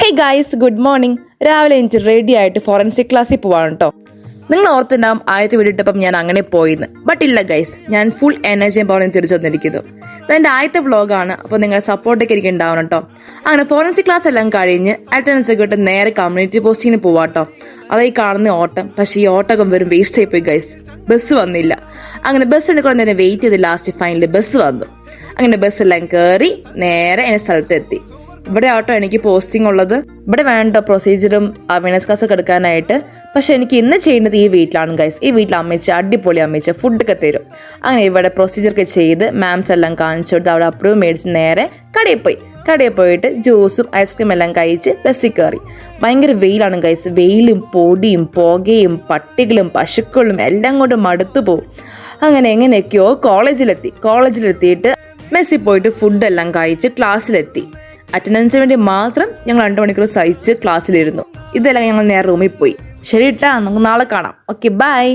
Hey guys, good morning. രാവിലെ എനിക്ക് ready ആയിട്ട് ഫോറൻസിക് ക്ലാസ്സിൽ പോവാണ് കേട്ടോ. നിങ്ങൾ ഓർത്തുണ്ടാവും ആദ്യത്തെ വീഡിയോ ഇട്ടപ്പം ഞാൻ അങ്ങനെ പോയിന്ന്. ബട്ട് ഇല്ല ഗൈസ്, ഞാൻ ഫുൾ എനർജിയും പവറും തിരിച്ചു വന്നിരിക്കുന്നു. ഇതെന്റെ ആദ്യത്തെ വ്ളോഗാണ്, അപ്പോൾ നിങ്ങളുടെ സപ്പോർട്ടൊക്കെ എനിക്ക് ഉണ്ടാവണം കേട്ടോ. അങ്ങനെ ഫോറൻസിക് ക്ലാസ് എല്ലാം കഴിഞ്ഞ് അറ്റൻഡൻസ് ഒക്കെ ഇട്ട് നേരെ കമ്മ്യൂണിറ്റി പോസ്റ്റിങ്ങിന് പോവാട്ടോ. അതായി കാണുന്ന ഓട്ടം. പക്ഷേ ഈ ഓട്ടം വെറും വേസ്റ്റ് ആയിപ്പോയി ഗൈസ്. ബസ് വന്നില്ല. അങ്ങനെ ബസ് എടുക്കാൻ നേരം വെയിറ്റ് ചെയ്ത് ലാസ്റ്റ് ഫൈനലിൽ ബസ് വന്നു. അങ്ങനെ ബസ്സെല്ലാം കയറി നേരെ എന്റെ സ്ഥലത്തെത്തി. ഇവിടെ ആട്ടോ എനിക്ക് പോസ്റ്റിംഗ് ഉള്ളത്. ഇവിടെ വേണ്ട പ്രൊസീജിയറും അവയർനെസ് ക്ലാസ് ഒക്കെ എടുക്കാനായിട്ട്. പക്ഷെ എനിക്ക് ഇന്ന് ചെയ്യേണ്ടത് ഈ വീട്ടിലാണ് ഗൈസ്. ഈ വീട്ടിൽ അമ്മച്ച അടിപൊളി അമ്മച്ച ഫുഡൊക്കെ തരും. അങ്ങനെ ഇവിടെ പ്രൊസീജിയറൊക്കെ ചെയ്ത് മാംസ് എല്ലാം കാണിച്ചു കൊടുത്ത് അവിടെ അപ്രൂവ് മേടിച്ച് നേരെ കടയിൽ പോയിട്ട് ജ്യൂസും ഐസ്ക്രീം എല്ലാം കഴിച്ച് ബസ്സിൽ കയറി. ഭയങ്കര വെയിലാണ് ഗൈസ്. വെയിലും പൊടിയും പുകയും പട്ടികളും പശുക്കളും എല്ലാം കൊണ്ട് മടുത്തു പോകും. അങ്ങനെ എങ്ങനെയൊക്കെയോ കോളേജിലെത്തിയിട്ട് മെസ്സിൽ പോയിട്ട് ഫുഡെല്ലാം കഴിച്ച് ക്ലാസ്സിലെത്തി. അറ്റൻഡൻസിന് വേണ്ടി മാത്രം ഞങ്ങൾ 2 മണിക്കൂർ സഹിച്ച് ക്ലാസ്സിലിരുന്നു. ഇതെല്ലാം ഞങ്ങൾ നേരെ റൂമിൽ പോയി. ശരി കേട്ടാ, നമുക്ക് നാളെ കാണാം. Okay, by.